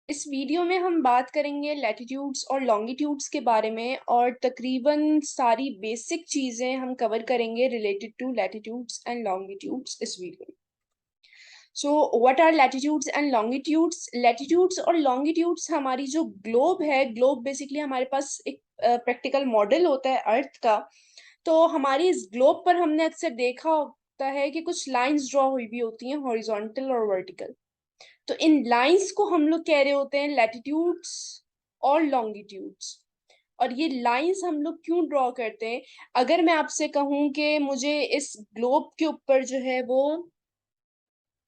इस वीडियो में हम बात करेंगे लैटिट्यूड्स और लॉन्गिट्यूड्स के बारे में और तकरीबन सारी बेसिक चीज़ें हम कवर करेंगे related to latitudes and longitudes इस वीडियो में। So what are latitudes and longitudes? Latitudes और लॉन्गिट्यूड्स हमारी जो ग्लोब है, ग्लोब बेसिकली हमारे पास एक प्रैक्टिकल मॉडल होता है अर्थ का। तो हमारी इस ग्लोब पर हमने अक्सर देखा होता है कि कुछ लाइंस ड्रॉ हुई भी होती हैं, हॉरिजॉन्टल और वर्टिकल। तो इन लाइंस को हम लोग कह रहे होते हैं लैटिट्यूड्स और लॉन्गिट्यूड्स। और ये लाइंस हम लोग क्यों ड्रॉ करते हैं? अगर मैं आपसे कहूं कि मुझे इस ग्लोब के ऊपर जो है वो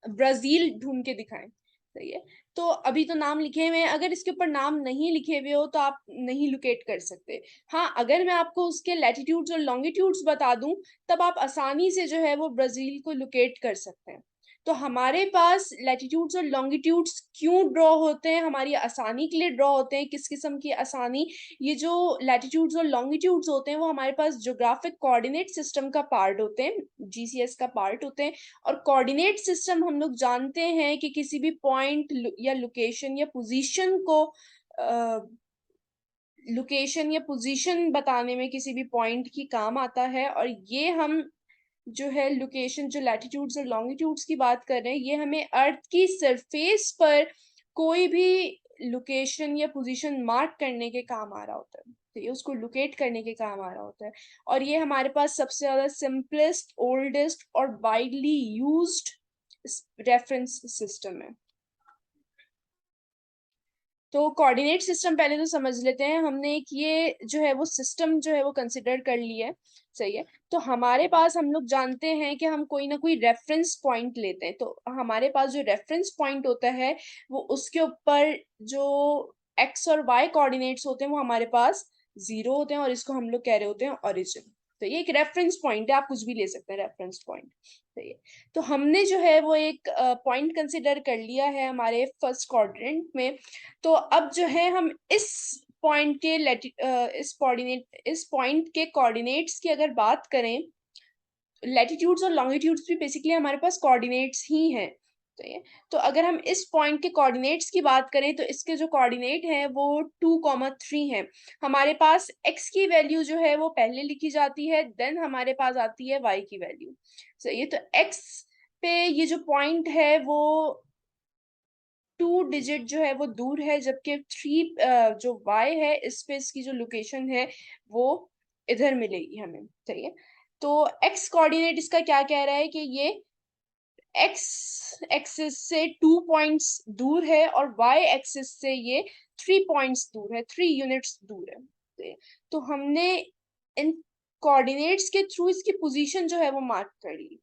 ब्राजील ढूंढ के दिखाएं, सही है? तो अभी तो नाम लिखे हुए हैं, अगर इसके ऊपर नाम नहीं लिखे हुए हो तो आप नहीं लोकेट कर सकते। हाँ, अगर मैं आपको उसके लैटिट्यूड्स और लॉन्गिट्यूड्स बता दूं तब आप आसानी से जो है वो ब्राजील को लोकेट कर सकते हैं। तो हमारे पास लैटिट्यूड्स और लॉन्गिट्यूड्स क्यों ड्रॉ होते हैं? हमारी आसानी के लिए ड्रॉ होते हैं। किस किस्म की आसानी? ये जो लैटिट्यूड्स और लॉन्गिट्यूड्स होते हैं वो हमारे पास ज्योग्राफिक कोऑर्डिनेट सिस्टम का पार्ट होते हैं, जीसीएस का पार्ट होते हैं। और कोऑर्डिनेट सिस्टम हम लोग जानते हैं कि किसी भी पॉइंट या लोकेशन या पोजीशन को लोकेशन या पोजीशन बताने में किसी भी पॉइंट की काम आता है। और ये हम जो है लोकेशन, जो लैटिट्यूड्स और लॉन्गिट्यूड्स की बात कर रहे हैं, ये हमें अर्थ की सरफेस पर कोई भी लोकेशन या पोजीशन मार्क करने के काम आ रहा होता है। तो ये उसको लोकेट करने के काम आ रहा होता है। और ये हमारे पास सबसे ज्यादा सिंपलेस्ट, ओल्डेस्ट और वाइडली यूज्ड रेफरेंस सिस्टम है। तो कोऑर्डिनेट सिस्टम पहले तो समझ लेते हैं। हमने एक ये जो है वो सिस्टम जो है वो कंसिडर कर लिया है, सही है? तो हमारे पास, हम लोग जानते हैं कि हम कोई ना कोई रेफरेंस पॉइंट लेते हैं। तो हमारे पास जो रेफरेंस पॉइंट होता है वो उसके ऊपर जो एक्स और वाई कोऑर्डिनेट्स होते हैं वो हमारे पास जीरो होते हैं, और इसको हम लोग कह रहे होते हैं ओरिजिन। तो ये एक रेफरेंस पॉइंट है, आप कुछ भी ले सकते हैं रेफरेंस पॉइंट, सही है? तो हमने जो है वो एक पॉइंट कंसिडर कर लिया है हमारे फर्स्ट क्वाड्रेंट में। तो अब जो है हम इस पॉइंट के इस पॉइंट के कोऑर्डिनेट्स की अगर बात करें, लैटिट्यूड्स और लॉन्गिट्यूड्स भी बेसिकली हमारे पास कोऑर्डिनेट्स ही हैं। तो ये, तो अगर हम इस पॉइंट के कोऑर्डिनेट्स की बात करें तो इसके जो कोऑर्डिनेट हैं वो 2,3 हैं। हमारे पास x की वैल्यू जो है वो पहले लिखी जाती है, देन हमारे पास आती है y की वैल्यू। सही है? तो x पे ये जो पॉइंट है वो 2 डिजिट जो है वो दूर है, जबकि 3 जो y है इस पे इसकी जो लोकेशन है वो इधर मिलेगी हमें, सही है? तो x कोऑर्डिनेट इसका क्या कह रहा है कि ये x एक्सिस से 2 पॉइंट्स दूर है और y एक्सिस से ये 3 पॉइंट्स दूर है, 3 यूनिट्स दूर है। तो हमने इन कोऑर्डिनेट्स के थ्रू इसकी पोजीशन जो है वो मार्क कर ली।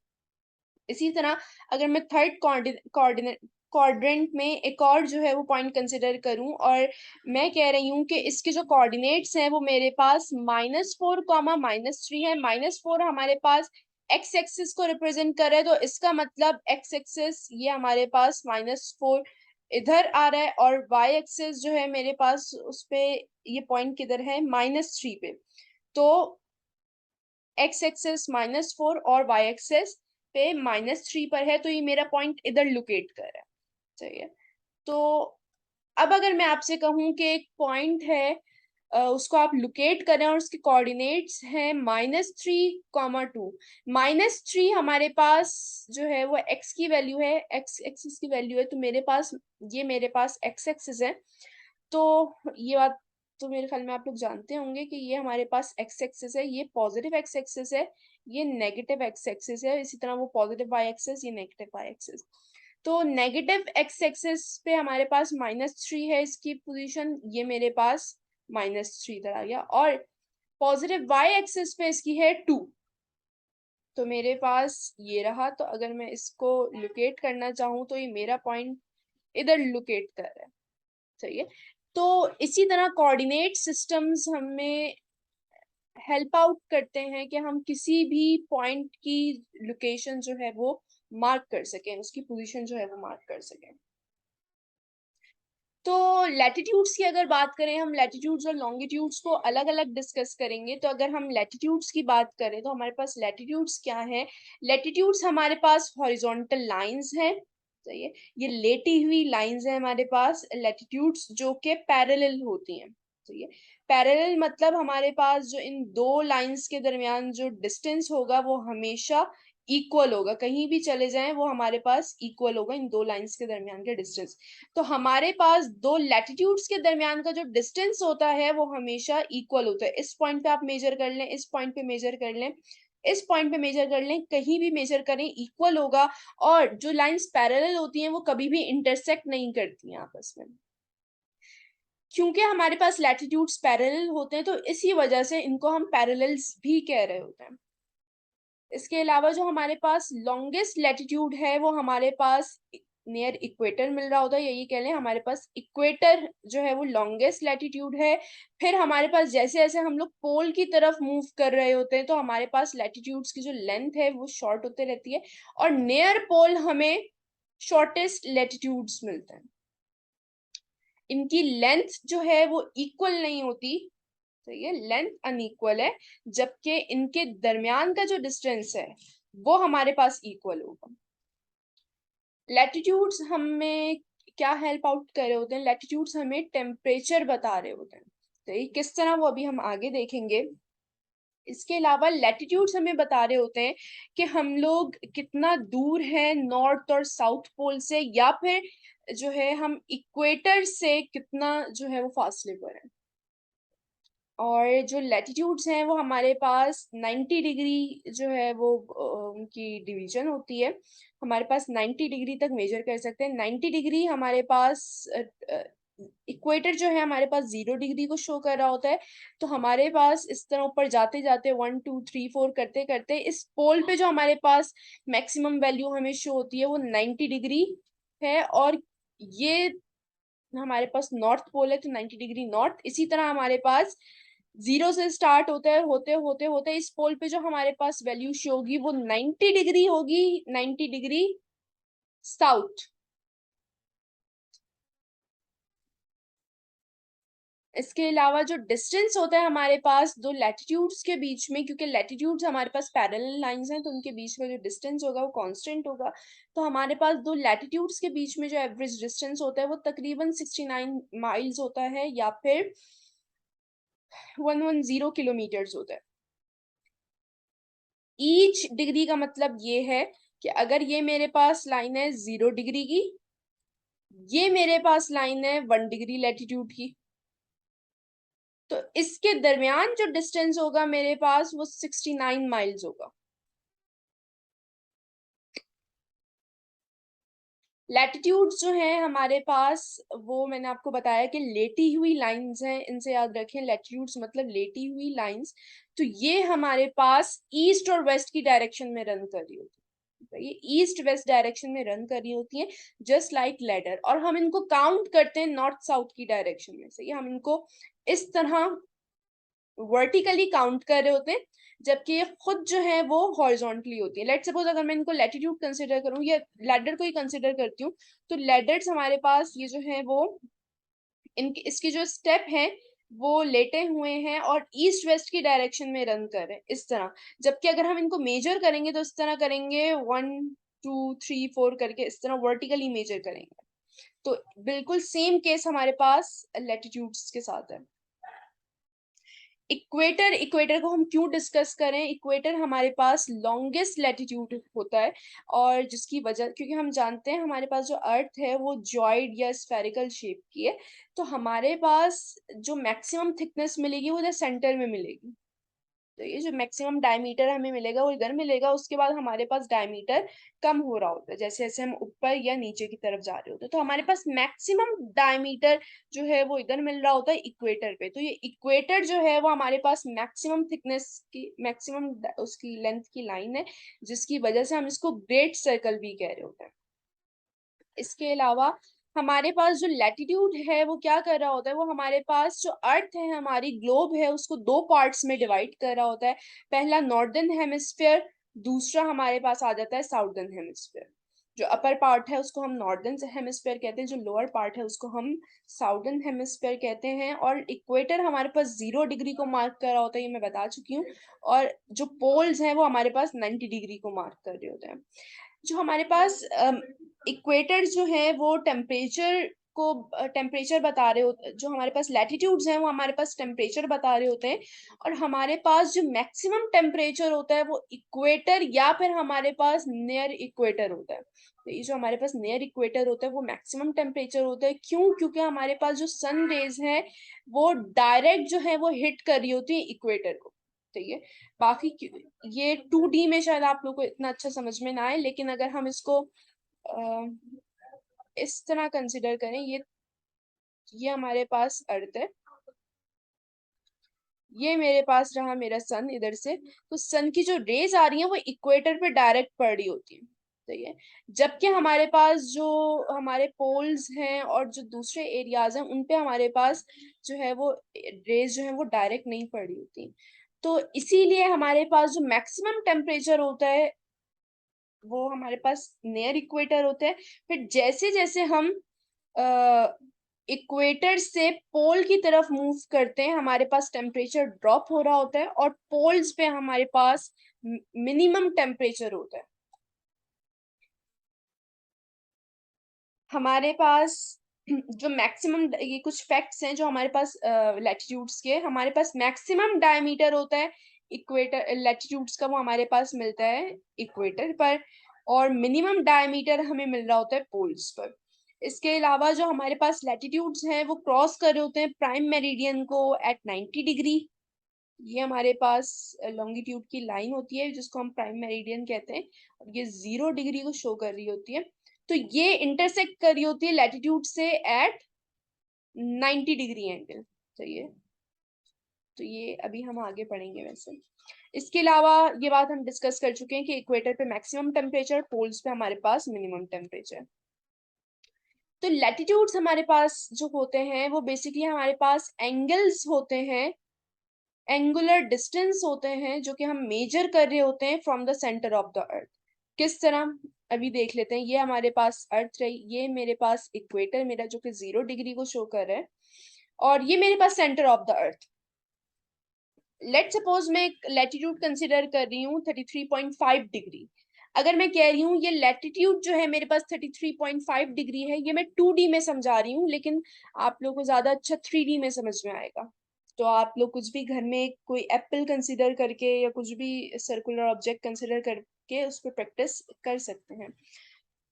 इसी तरह अगर मैं थर्ड कोऑर्डिनेट क्वाड्रेंट में एक और जो है वो पॉइंट कंसिडर करूं, और मैं कह रही हूँ कि इसके जो कोऑर्डिनेट्स हैं वो मेरे पास -4, -3 है। -4 हमारे पास एक्स एक्सिस को रिप्रेजेंट कर रहा है, तो इसका मतलब एक्स एक्सिस ये हमारे पास -4 इधर आ रहा है, और वाई एक्सिस जो है मेरे पास उस पे ये पॉइंट किधर है, -3 पे। तो एक्स एक्सेस -4 और वाई एक्सेस पे -3 पर है, तो ये मेरा पॉइंट इधर लोकेट कर रहा है, सही है? तो अब अगर मैं आपसे कहूं कि एक पॉइंट है, उसको आप लोकेट करें और उसके कोऑर्डिनेट्स हैं -3, 2। -3 हमारे पास जो है वो x की वैल्यू है, x एक्सिस की वैल्यू है। तो मेरे पास x एक्सिस है। तो ये बात तो मेरे ख्याल में आप लोग जानते होंगे कि ये हमारे पास x एक्सिस है, ये पॉजिटिव x एक्सिस है, ये नेगेटिव x एक्सिस है। इसी तरह वो पॉजिटिव y एक्सिस, ये नेगेटिव y एक्सिस। तो नेगेटिव x एक्सिस पे हमारे पास -3 है इसकी पोजीशन, ये मेरे पास -3 इधर आ गया। और पॉजिटिव y एक्सिस पे इसकी है 2। तो मेरे पास ये रहा। तो अगर मैं इसको लोकेट करना चाहूँ तो ये मेरा पॉइंट इधर लोकेट कर रहा है, सही है? तो इसी तरह कोऑर्डिनेट सिस्टम्स हमें हेल्प आउट करते हैं कि हम किसी भी पॉइंट की लोकेशन जो है वो मार्क कर सकें, उसकी पोजीशन जो है वो मार्क कर सकें। तो लैटिट्यूड्स की अगर बात करें, हम लैटिट्यूड्स और लॉन्गिट्यूड्स को अलग अलग डिस्कस करेंगे। तो अगर हम लैटिट्यूड्स की बात करें तो हमारे पास लैटिट्यूड्स क्या है? लैटिट्यूड्स हमारे पास हॉरिजॉन्टल लाइंस हैं, सही है। ये लेटी हुई लाइंस है हमारे पास, लैटिट्यूड्स जो के पैरेलल होती हैं। सही है। पैरेलल मतलब हमारे पास जो इन दो लाइंस के दरमियान जो डिस्टेंस होगा वो हमेशा इक्वल होगा, कहीं भी चले जाएं वो हमारे पास इक्वल होगा इन दो लाइंस के दरमियान का डिस्टेंस। तो हमारे पास दो लैटिट्यूड्स के दरमियान का जो डिस्टेंस होता है वो हमेशा इक्वल होता है। इस पॉइंट पे आप मेजर कर लें, इस पॉइंट पे मेजर कर लें, इस पॉइंट पे मेजर कर लें, कहीं भी मेजर करें इक्वल होगा। और जो लाइंस पैरेलल होती हैं वो कभी भी इंटरसेक्ट नहीं करती हैं आपस में, क्योंकि हमारे पास लैटिट्यूड्स पैरेलल होते हैं तो इसी वजह से इनको हम पैरेलल्स भी कह रहे होते हैं। इसके अलावा जो हमारे पास लॉन्गेस्ट लैटिट्यूड है वो हमारे पास नियर इक्वेटर मिल रहा होता है, यही कह लें हमारे पास इक्वेटर जो है वो लॉन्गेस्ट लैटिट्यूड है। फिर हमारे पास जैसे जैसे हम लोग पोल की तरफ मूव कर रहे होते हैं तो हमारे पास लैटिट्यूड्स की जो लेंथ है वो शॉर्ट होते रहती है, और नियर पोल हमें शॉर्टेस्ट लैटिट्यूड्स मिलते हैं। इनकी लेंथ जो है वो इक्वल नहीं होती, तो ये लेंथ अनइक्वल है, जबकि इनके दरमियान का जो डिस्टेंस है वो हमारे पास इक्वल होगा। लैटिट्यूड्स हमें क्या हेल्प आउट कर रहे होते हैं? लैटिट्यूड्स हमें टेम्परेचर बता रहे होते हैं, तो ये किस तरह वो अभी हम आगे देखेंगे। इसके अलावा लैटिट्यूड्स हमें बता रहे होते हैं कि हम लोग कितना दूर है नॉर्थ और साउथ पोल से, या फिर जो है हम इक्वेटर से कितना जो है वो फासले पर है। और जो लैटिट्यूड्स हैं वो हमारे पास 90 डिग्री जो है वो उनकी डिवीजन होती है। हमारे पास 90 डिग्री तक मेजर कर सकते हैं। 90 डिग्री हमारे पास इक्वेटर जो है हमारे पास 0 डिग्री को शो कर रहा होता है। तो हमारे पास इस तरह ऊपर जाते जाते 1 2 3 4 करते करते इस पोल पे जो हमारे पास मैक्सिमम वैल्यू हमें शो होती है वो 90 डिग्री है। और ये हमारे पास नॉर्थ पोल है तो 90 डिग्री नॉर्थ। इसी तरह हमारे पास 0 से स्टार्ट होता है, होते होते होते इस पोल पे जो हमारे पास वैल्यू शो होगी वो 90 डिग्री होगी, 90 डिग्री साउथ। इसके अलावा जो डिस्टेंस होता है हमारे पास दो लैटिट्यूड्स के बीच में, क्योंकि लैटिट्यूड्स हमारे पास पैरेलल लाइंस हैं तो उनके बीच में जो डिस्टेंस होगा वो कांस्टेंट होगा। तो हमारे पास दो लैटिट्यूड्स के बीच में जो एवरेज डिस्टेंस होता है वो तकरीबन 69 माइल्स होता है, या फिर 110 किलोमीटर्स होता है। ईच डिग्री का मतलब ये है कि अगर ये मेरे पास लाइन है 0 डिग्री की, ये मेरे पास लाइन है 1 डिग्री लैटिट्यूड की, तो इसके दरमियान जो डिस्टेंस होगा मेरे पास वो 69 माइल्स होगा। लैटिट्यूड्स जो है हमारे पास वो मैंने आपको बताया कि लेटी हुई लाइंस हैं, इनसे याद रखें लैटिट्यूड्स मतलब लेटी हुई लाइंस। तो ये हमारे पास ईस्ट और वेस्ट की डायरेक्शन में रन कर रही होती है, तो ये ईस्ट वेस्ट डायरेक्शन में रन कर रही होती हैं, जस्ट लाइक लैडर। और हम इनको काउंट करते हैं नॉर्थ साउथ की डायरेक्शन में। सही है, हम इनको इस तरह वर्टिकली काउंट कर रहे होते हैं, जबकि ये खुद जो है वो हॉरिजॉन्टली होती है। लेट सपोज अगर मैं इनको लैटिट्यूड कंसिडर करूं या लैडर को ही कंसिडर करती हूँ, तो लैडर्स हमारे पास ये जो है वो इनकी इसकी जो स्टेप है वो लेटे हुए हैं और ईस्ट वेस्ट की डायरेक्शन में रन कर रहे हैं इस तरह। जबकि अगर हम इनको मेजर करेंगे तो इस तरह करेंगे 1 2 3 4 करके इस तरह वर्टिकली मेजर करेंगे। तो बिल्कुल सेम केस हमारे पास लैटिट्यूड्स के साथ है। इक्वेटर, इक्वेटर को हम क्यों डिस्कस करें? इक्वेटर हमारे पास लॉन्गेस्ट लैटिट्यूड होता है, और जिसकी वजह क्योंकि हम जानते हैं हमारे पास जो अर्थ है वो जॉइड या स्फेरिकल शेप की है, तो हमारे पास जो मैक्सिमम थिकनेस मिलेगी वो इधर सेंटर में मिलेगी। तो ये जो मैक्सिमम डायमीटर हमें मिलेगा वो इधर मिलेगा, उसके बाद हमारे पास डायमीटर कम हो रहा होता है जैसे जैसे हम ऊपर या नीचे की तरफ जा रहे होते हैं। तो हमारे पास मैक्सिमम डायमीटर जो है वो इधर मिल रहा होता है इक्वेटर पे। तो ये इक्वेटर जो है वो हमारे पास मैक्सिमम थिकनेस की, मैक्सिमम उसकी लेंथ की लाइन है, जिसकी वजह से हम इसको ग्रेट सर्कल भी कह रहे होते हैं। इसके अलावा हमारे पास जो लैटिट्यूड है वो क्या कर रहा होता है, वो हमारे पास जो अर्थ है हमारी ग्लोब है उसको दो पार्ट्स में डिवाइड कर रहा होता है। पहला नॉर्दर्न हेमिस्फेयर, दूसरा हमारे पास आ जाता है साउदर्न हेमिस्फेयर। जो अपर पार्ट है उसको हम नॉर्दर्न हेमिस्फेयर कहते हैं, जो लोअर पार्ट है उसको हम साउदर्न हेमिस्फेयर कहते हैं। और इक्वेटर हमारे पास 0 डिग्री को मार्क कर रहा होता है, ये मैं बता चुकी हूँ। और जो पोल्स हैं वो हमारे पास 90 डिग्री को मार्क कर रहे होते हैं। जो हमारे पास इक्वेटर जो है वो टेम्परेचर बता रहे होते, जो हमारे पास लैटिट्यूड्स हैं वो हमारे पास टेम्परेचर बता रहे होते हैं, और हमारे पास जो मैक्सिमम टेम्परेचर होता है वो इक्वेटर या फिर हमारे पास नियर इक्वेटर होता है। तो ये जो हमारे पास नियर इक्वेटर होता है वो मैक्सिमम टेम्परेचर होता है। क्यों? क्योंकि हमारे पास जो सन रेज है वो डायरेक्ट जो है वो हिट कर रही होती है इक्वेटर को। ठीक है। बाकी ये 2D में शायद आप लोग को इतना अच्छा समझ में ना आए, लेकिन अगर हम इसको अ, इस तरह कंसिडर करें, ये हमारे पास अर्थ है, ये मेरे पास रहा मेरा सन इधर से, तो सन की जो रेज आ रही है वो इक्वेटर पे डायरेक्ट पड़ रही होती है। सही है। जबकि हमारे पास जो हमारे पोल्स हैं और जो दूसरे एरियाज हैं उन पे हमारे पास जो है वो रेज जो है वो डायरेक्ट नहीं पड़ रही होती। तो इसीलिए हमारे पास जो मैक्सिमम टेम्परेचर होता है वो हमारे पास नियर इक्वेटर होते हैं। फिर जैसे जैसे हम इक्वेटर से पोल की तरफ मूव करते हैं हमारे पास टेम्परेचर ड्रॉप हो रहा होता है, और पोल्स पे हमारे पास मिनिमम टेम्परेचर होता है। हमारे पास जो मैक्सिमम, ये कुछ फैक्ट्स हैं जो हमारे पास लैटिट्यूड्स के, हमारे पास मैक्सिमम डायमीटर होता है इक्वेटर लैटिट्यूड्स का, वो हमारे पास मिलता है इक्वेटर पर, और मिनिमम डायमीटर हमें मिल रहा होता है पोल्स पर। इसके अलावा जो हमारे पास लैटिट्यूड्स हैं वो क्रॉस कर रहे होते हैं प्राइम मेरिडियन को एट 90 डिग्री। ये हमारे पास लॉन्गिट्यूड की लाइन होती है जिसको हम प्राइम मेरिडियन कहते हैं, और ये 0 डिग्री को शो कर रही होती है। तो ये इंटरसेक्ट कर रही होती है लैटिट्यूड से एट 90 डिग्री एंगल। सही है। तो ये अभी हम आगे पढ़ेंगे वैसे। इसके अलावा ये बात हम डिस्कस कर चुके हैं कि इक्वेटर पे मैक्सिमम टेम्परेचर, पोल्स पे हमारे पास मिनिमम टेम्परेचर। तो लैटिट्यूड्स हमारे पास जो होते हैं वो बेसिकली हमारे पास एंगल्स होते हैं, एंगुलर डिस्टेंस होते हैं जो कि हम मेजर कर रहे होते हैं from the centre of the अर्थ। किस तरह? अभी देख लेते हैं। ये हमारे पास अर्थ रही, ये मेरे पास इक्वेटर मेरा जो कि 0 डिग्री को शो कर रहा है, और ये मेरे पास centre of the earth. Let suppose मैं एक लैटिट्यूड कंसिडर कर रही हूँ 33.5 डिग्री। अगर मैं कह रही हूँ ये लैटिट्यूड जो है मेरे पास 33.5 डिग्री है, ये मैं 2D में समझा रही हूँ, लेकिन आप लोगों को ज्यादा अच्छा 3D में समझ में आएगा। तो आप लोग कुछ भी घर में कोई एप्पल कंसिडर करके या कुछ भी सर्कुलर ऑब्जेक्ट कंसिडर करके उस पर प्रैक्टिस कर सकते हैं।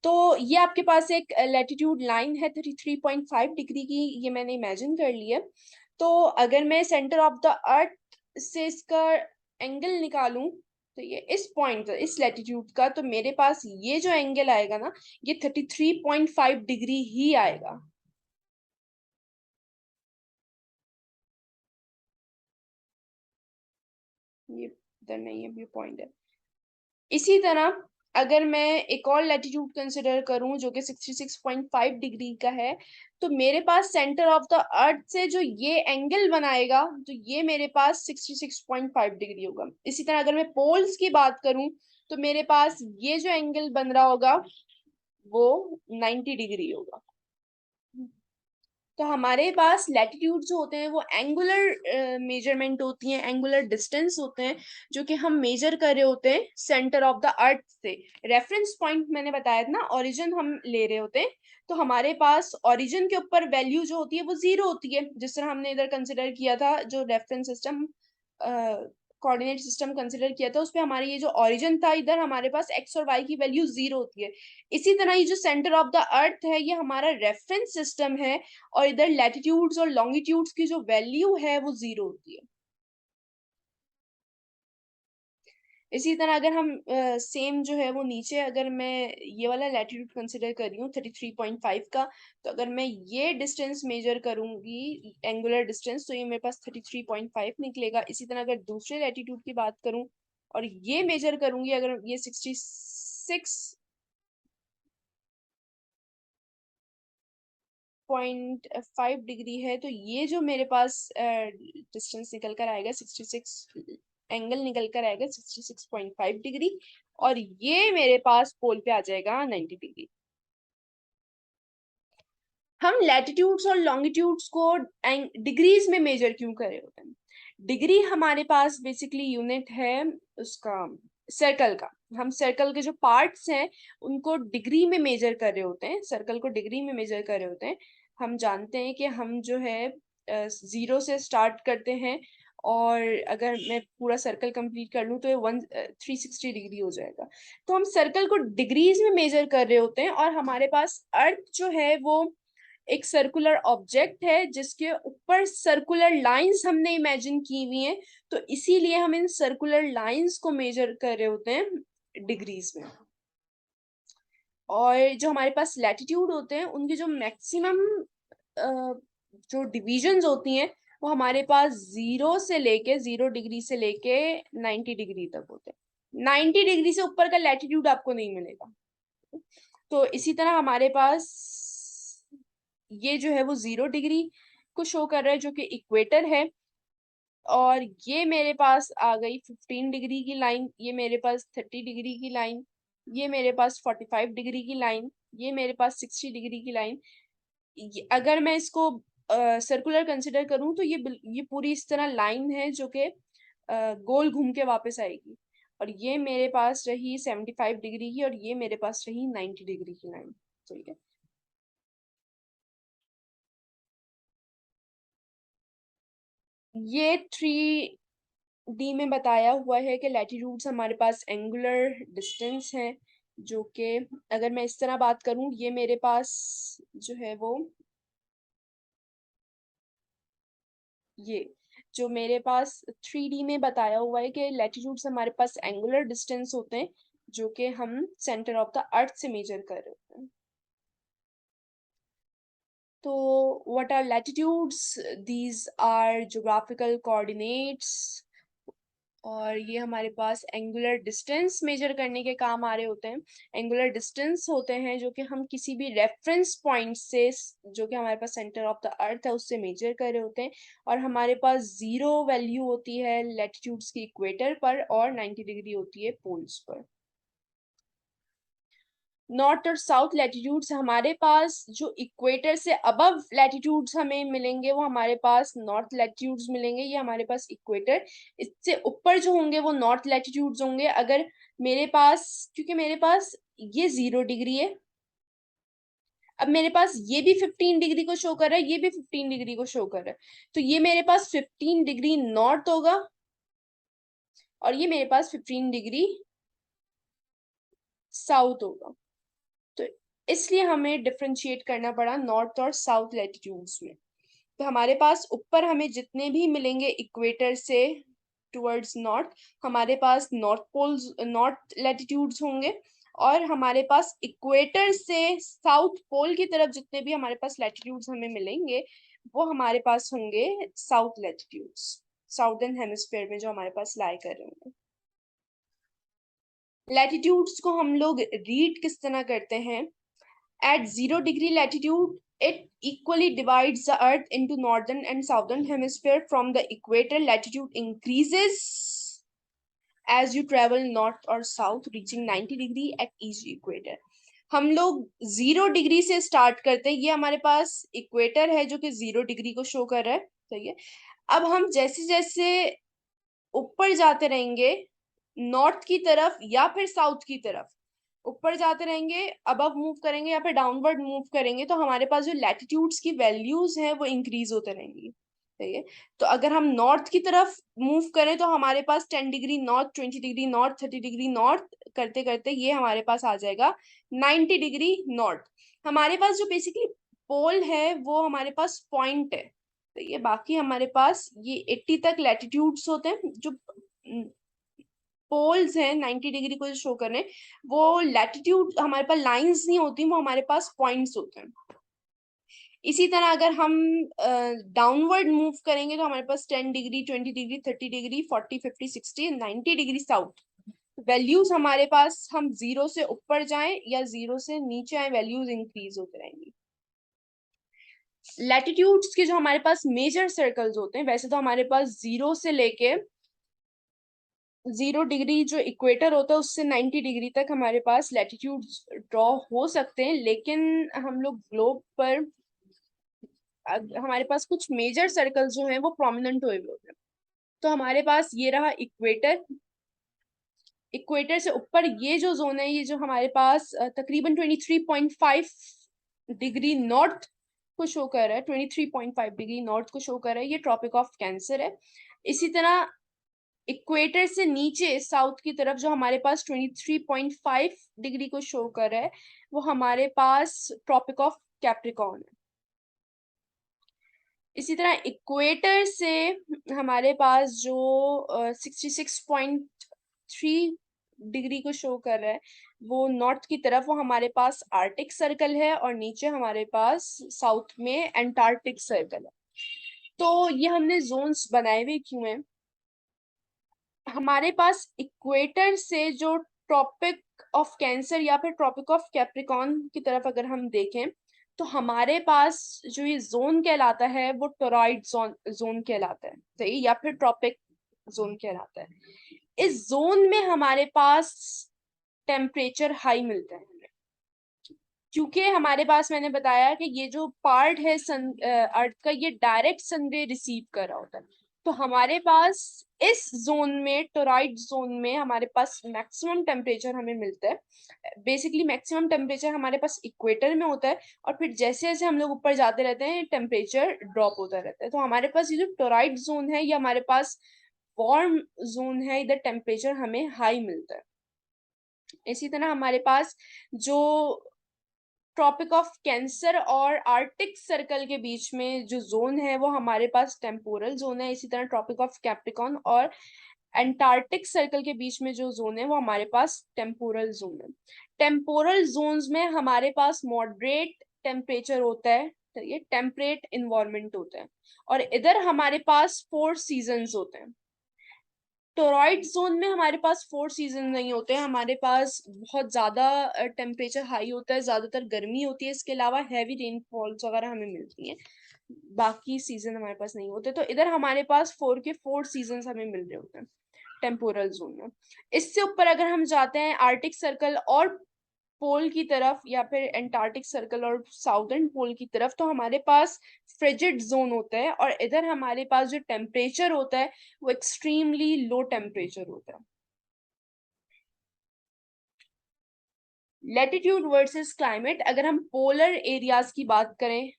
तो ये आपके पास एक लैटिट्यूड लाइन है 33.5 डिग्री की, ये मैंने इमेजिन कर लिया। तो अगर मैं सेंटर ऑफ द अर्थ से इसका एंगल निकालूं, तो ये इस पॉइंट इस लैटिट्यूड का, तो मेरे पास ये जो एंगल आएगा ना, ये 33.5 डिग्री ही आएगा। ये इधर नहीं है, ये पॉइंट है। इसी तरह अगर मैं एक और लैटिट्यूड कंसिडर करूं जो कि 66.5 डिग्री का है, तो मेरे पास सेंटर ऑफ द अर्थ से जो ये एंगल बनाएगा, तो ये मेरे पास 66.5 डिग्री होगा। इसी तरह अगर मैं पोल्स की बात करूं, तो मेरे पास ये जो एंगल बन रहा होगा वो 90 डिग्री होगा। तो हमारे पास लैटिट्यूड जो होते हैं वो एंगुलर मेजरमेंट होती हैं, एंगुलर डिस्टेंस होते हैं जो कि हम मेजर कर रहे होते हैं सेंटर ऑफ द अर्थ से। रेफरेंस पॉइंट मैंने बताया था ना, ओरिजिन हम ले रहे होते हैं। तो हमारे पास ओरिजिन के ऊपर वैल्यू जो होती है वो 0 होती है, जिस तरह हमने इधर कंसिडर किया था जो reference system coordinate system consider किया था, उस पे हमारे ये जो ओरिजिन था इधर हमारे पास एक्स और वाई की वैल्यू 0 होती है। इसी तरह ये जो सेंटर ऑफ द अर्थ है ये हमारा रेफरेंस सिस्टम है, और इधर लैटिट्यूड्स और लॉन्गिट्यूड्स की जो वैल्यू है वो 0 होती है। इसी तरह अगर हम सेम जो है वो नीचे, अगर मैं ये वाला लैटिट्यूड कंसिडर कर रही हूँ 33.5 का, तो अगर मैं ये डिस्टेंस मेजर करूंगी एंगुलर डिस्टेंस, तो ये मेरे पास 33.5 निकलेगा। इसी तरह अगर दूसरे लैटिट्यूड की बात करूं और ये मेजर करूंगी, अगर ये 66.5 डिग्री है, तो ये जो मेरे पास डिस्टेंस निकल कर आएगा 66, एंगल निकल कर आएगा 66.5 डिग्री, और ये मेरे पास पोल पे आ जाएगा 90 डिग्री। हम लैटिट्यूड्स और लॉन्गिट्यूड्स को डिग्रीज में मेजर क्यों कर रहे होते हैं? डिग्री हमारे पास बेसिकली यूनिट है उसका सर्कल का। हम सर्कल के जो पार्ट्स हैं उनको डिग्री में मेजर कर रहे होते हैं, सर्कल को डिग्री में मेजर कर रहे होते हैं। हम जानते हैं कि हम जो है 0 से स्टार्ट करते हैं, और अगर मैं पूरा सर्कल कंप्लीट कर लूँ तो ये 360 डिग्री हो जाएगा। तो हम सर्कल को डिग्रीज में मेजर कर रहे होते हैं, और हमारे पास अर्थ जो है वो एक सर्कुलर ऑब्जेक्ट है जिसके ऊपर सर्कुलर लाइंस हमने इमेजिन की हुई हैं, तो इसीलिए हम इन सर्कुलर लाइंस को मेजर कर रहे होते हैं डिग्रीज में। और जो हमारे पास लैटिट्यूड होते हैं उनकी जो मैक्सिमम जो डिविजन्स होती हैं वो हमारे पास 0 डिग्री से लेके 90 डिग्री तक होते हैं। 90 डिग्री से ऊपर का लैटिट्यूड आपको नहीं मिलेगा। तो इसी तरह हमारे पास ये जो है वो 0 डिग्री को शो कर रहा है जो कि इक्वेटर है, और ये मेरे पास आ गई 15 डिग्री की लाइन, ये मेरे पास 30 डिग्री की लाइन, ये मेरे पास 45 डिग्री की लाइन, ये मेरे पास 60 डिग्री की लाइन। अगर मैं इसको सर्कुलर कंसिडर करूं तो ये पूरी इस तरह लाइन है जो कि गोल घूम के वापस आएगी, और ये मेरे पास रही 75 डिग्री की, और ये मेरे पास रही 90 डिग्री की लाइन। ठीक है। ये 3D में बताया हुआ है कि लैटिट्यूड्स हमारे पास एंगुलर डिस्टेंस है, जो कि अगर मैं इस तरह बात करूं, ये मेरे पास जो है वो ये जो मेरे पास 3D में बताया हुआ है कि लैटिट्यूड्स हमारे पास एंगुलर डिस्टेंस होते हैं जो कि हम सेंटर ऑफ द अर्थ से मेजर कर रहे होते हैं। तो what are latitudes? These are geographical coordinates, और ये हमारे पास एंगुलर डिस्टेंस मेजर करने के काम आ रहे होते हैं। एंगुलर डिस्टेंस होते हैं जो कि हम किसी भी रेफरेंस पॉइंट से, जो कि हमारे पास सेंटर ऑफ द अर्थ है, उससे मेजर कर रहे होते हैं। और हमारे पास 0 वैल्यू होती है लैटिट्यूड्स की इक्वेटर पर, और 90 डिग्री होती है पोल्स पर। नॉर्थ और साउथ लैटिट्यूड्स हमारे पास जो इक्वेटर से अबव लैटिट्यूड्स हमें मिलेंगे वो हमारे पास नॉर्थ लैटिट्यूड्स मिलेंगे, ये हमारे पास इक्वेटर। इससे ऊपर जो होंगे वो नॉर्थ लैटिट्यूड्स होंगे। अगर मेरे पास, क्योंकि मेरे पास ये 0 डिग्री है, अब मेरे पास ये भी 15 डिग्री को शो कर रहा है, ये भी 15 डिग्री को शो कर रहा है, तो ये मेरे पास 15 डिग्री नॉर्थ होगा, और ये मेरे पास 15 डिग्री साउथ होगा। तो इसलिए हमें डिफरेंशिएट करना पड़ा नॉर्थ और साउथ लैटिट्यूड्स में। तो हमारे पास ऊपर हमें जितने भी मिलेंगे इक्वेटर से टुवर्ड्स नॉर्थ, हमारे पास नॉर्थ पोल्स, नॉर्थ लैटिट्यूड्स होंगे, और हमारे पास इक्वेटर से साउथ पोल की तरफ जितने भी हमारे पास लैटिट्यूड्स हमें मिलेंगे वो हमारे पास होंगे साउथ लैटिट्यूड्स, साउदर्न हेमिस्फेयर में जो हमारे पास लाई कर रहे होंगे। लैटिट्यूड्स को हम लोग रीड किस तरह करते हैं? At 0 degree latitude, it equally divides the Earth into northern and southern hemisphere. From the equator, latitude increases as you travel north or south, reaching 90 degree at each equator. हम लोग 0 degree से start करते हैं, ये हमारे पास equator है जो कि 0 डिग्री को शो कर रहा है। सही है। अब हम जैसे जैसे ऊपर जाते रहेंगे नॉर्थ की तरफ या फिर साउथ की तरफ, ऊपर जाते रहेंगे, अबव मूव करेंगे या फिर डाउनवर्ड मूव करेंगे, तो हमारे पास जो लैटिट्यूड्स की वैल्यूज हैं वो इंक्रीज होते रहेंगी। सही है। तो अगर हम नॉर्थ की तरफ मूव करें तो हमारे पास 10 degree north, 20 degree north, 30 degree north करते करते ये हमारे पास आ जाएगा 90 डिग्री नॉर्थ। हमारे पास जो बेसिकली पोल है वो हमारे पास पॉइंट है। तो ये बाकी हमारे पास ये 80 तक लैटिट्यूड्स होते हैं, जो पोल्स हैं 90 डिग्री को जो शो कर रहे हैं वो लैटिट्यूड, हमारे पास लाइंस नहीं होती, वो हमारे पास पॉइंट्स होते हैं। इसी तरह अगर हम डाउनवर्ड मूव करेंगे तो हमारे पास 10 degree, 20 degree, 30 degree, 40, 50, 60, 90 degree south values हमारे पास, हम 0 से ऊपर जाएं या 0 से नीचे आए, वैल्यूज इंक्रीज होते रहेंगी। लैटिट्यूड्स के जो हमारे पास मेजर सर्कल्स होते हैं, वैसे तो हमारे पास 0 से लेके 0 डिग्री जो इक्वेटर होता है उससे 90 डिग्री तक हमारे पास लैटिट्यूड ड्रॉ हो सकते हैं, लेकिन हम लोग ग्लोब पर हमारे पास कुछ मेजर सर्कल जो हैं वो प्रोमिनेंट हुए होते हैं। तो हमारे पास ये रहा इक्वेटर, इक्वेटर से ऊपर ये जो जोन है, ये जो हमारे पास तकरीबन 23.5 डिग्री नॉर्थ को शो कर रहा है, 23.5 डिग्री नॉर्थ को शो कर रहा है, ये ट्रॉपिक ऑफ कैंसर है। इसी तरह इक्वेटर से नीचे साउथ की तरफ जो हमारे पास 23.5 डिग्री को शो कर रहा है, वो हमारे पास ट्रॉपिक ऑफ कैप्रिकॉर्न है। इसी तरह इक्वेटर से हमारे पास जो 66.3 डिग्री को शो कर रहा है, वो नॉर्थ की तरफ, वो हमारे पास आर्टिक सर्कल है, और नीचे हमारे पास साउथ में एंटार्क्टिक सर्कल है। तो ये हमने जोन्स बनाए हुए क्यों हैं? हमारे पास इक्वेटर से जो ट्रॉपिक ऑफ कैंसर या फिर ट्रॉपिक ऑफ कैप्रिकॉर्न की तरफ अगर हम देखें, तो हमारे पास जो ये जोन कहलाता है वो टोरॉइड जोन कहलाता है, सही, या फिर ट्रॉपिक जोन कहलाता है। इस जोन में हमारे पास टेम्परेचर हाई मिलता है, क्योंकि हमारे पास, मैंने बताया कि ये जो पार्ट है सन अर्थ का, ये डायरेक्ट सनरे रिसीव कर रहा होता है। तो हमारे पास इस जोन में, टोरॉइड जोन में, हमारे पास मैक्सिमम टेम्परेचर हमें मिलता है। बेसिकली मैक्सिमम टेम्परेचर हमारे पास इक्वेटर में होता है, और फिर जैसे जैसे हम लोग ऊपर जाते रहते हैं टेम्परेचर ड्रॉप होता रहता है। तो हमारे पास ये जो टोरॉइड जोन है, ये हमारे पास वार्म जोन है, इधर टेम्परेचर हमें हाई मिलता है। इसी तरह हमारे पास जो ट्रॉपिक ऑफ कैंसर और आर्टिक सर्कल के बीच में जो जोन है, वो हमारे पास टेम्पोरल जोन है। इसी तरह ट्रॉपिक ऑफ कैप्रिकॉर्न और एंटार्क्टिक सर्कल के बीच में जो जोन है, वो हमारे पास टेम्पोरल जोन है। टेम्पोरल जोन्स में हमारे पास मॉडरेट टेम्परेचर होता है, ये टेम्परेट इन्वायरमेंट होता है, और इधर हमारे पास 4 सीजन्स होते हैं। टोरॉइड जोन में हमारे पास 4 सीजन नहीं होते हैं, हमारे पास बहुत ज्यादा टेम्परेचर हाई होता है, ज्यादातर गर्मी होती है, इसके अलावा हैवी रेनफॉल्स वगैरह हमें मिलती हैं, बाकी सीजन हमारे पास नहीं होते। तो इधर हमारे पास 4 के 4 सीजन हमें मिल रहे होते हैं टेम्पोरल जोन में। इससे ऊपर अगर हम जाते हैं आर्टिक सर्कल और पोल की तरफ, या फिर एंटार्क्टिक सर्कल और साउदर्न पोल की तरफ, तो हमारे पास फ्रिजिड जोन होता है, और इधर हमारे पास जो टेम्परेचर होता है वो एक्सट्रीमली लो टेम्परेचर होता है। लेटिट्यूड वर्सेस क्लाइमेट, अगर हम पोलर एरियाज की बात करें,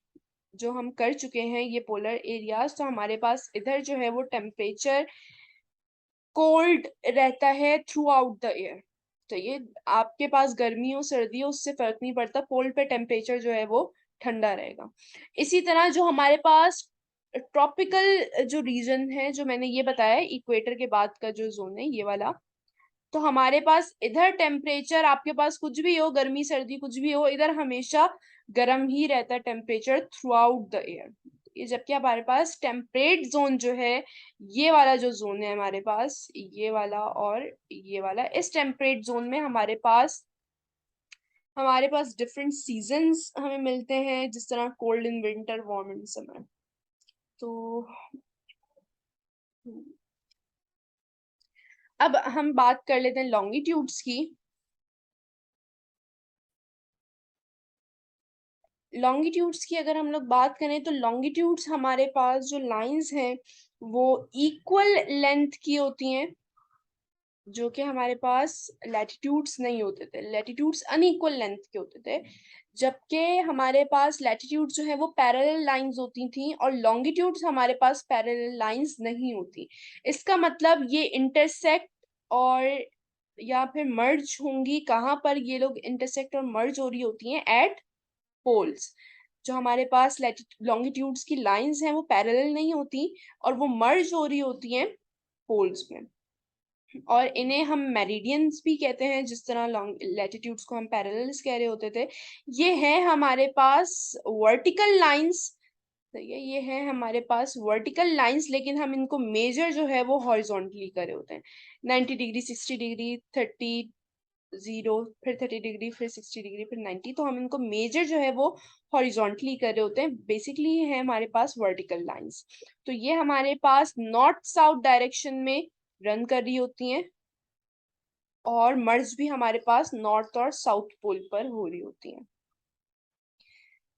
जो हम कर चुके हैं ये पोलर एरियाज, तो हमारे पास इधर जो है वो टेम्परेचर कोल्ड रहता है थ्रू आउट द ईयर। तो ये आपके पास गर्मी हो सर्दी हो उससे फर्क नहीं पड़ता, पोल पे टेम्परेचर जो है वो ठंडा रहेगा। इसी तरह जो हमारे पास ट्रॉपिकल जो रीजन है, जो मैंने ये बताया इक्वेटर के बाद का जो जोन है ये वाला, तो हमारे पास इधर टेम्परेचर, आपके पास कुछ भी हो, गर्मी सर्दी कुछ भी हो, इधर हमेशा गर्म ही रहता है temperature through out the year. ये जबकि हमारे पास टेम्परेट जोन जो है, ये वाला जो जोन है हमारे पास, ये वाला और ये वाला, इस टेम्परेट जोन में हमारे पास डिफरेंट सीजन्स हमें मिलते हैं, जिस तरह cold in winter, warm in summer. तो अब हम बात कर लेते हैं लॉन्गिट्यूड्स की। लॉन्गिट्यूड्स की अगर हम लोग बात करें, तो लॉन्गिट्यूड्स हमारे पास जो लाइंस हैं वो इक्वल लेंथ की होती हैं, जो कि हमारे पास लैटिट्यूड्स नहीं होते थे, लैटिट्यूड्स अनइक्वल लेंथ के होते थे। जबकि हमारे पास लैटिट्यूड जो है वो पैरेलल लाइंस होती थी, और लॉन्गिट्यूड्स हमारे पास पैरेलल लाइंस नहीं होती। इसका मतलब ये इंटरसेक्ट और या फिर मर्ज होंगी, कहाँ पर ये लोग इंटरसेक्ट और मर्ज हो रही होती हैं? At poles. जो हमारे पास लॉन्गिट्यूड्स की लाइंस हैं वो पैरेलल नहीं होती, और वो मर्ज हो रही होती हैं पोल्स में, और इन्हें हम मेरिडियंस भी कहते हैं, जिस तरह लॉन्ग लैटिट्यूड्स को हम पैरेलल्स कह रहे होते थे। ये है हमारे पास वर्टिकल लाइंस, ये है हमारे पास वर्टिकल लाइंस, लेकिन हम इनको मेजर जो है वो हॉरिजॉन्टली कर रहे होते हैं। 90 डिग्री, 60 डिग्री, 30, 0, फिर 30 डिग्री, फिर 60 डिग्री, फिर 90, तो हम इनको मेजर जो है वो हॉरिजॉन्टली कर रहे होते हैं। बेसिकली है हमारे पास वर्टिकल लाइंस। तो ये हमारे पास नॉर्थ साउथ डायरेक्शन में रन कर रही होती हैं, और मर्ज भी हमारे पास नॉर्थ और साउथ पोल पर हो रही होती हैं।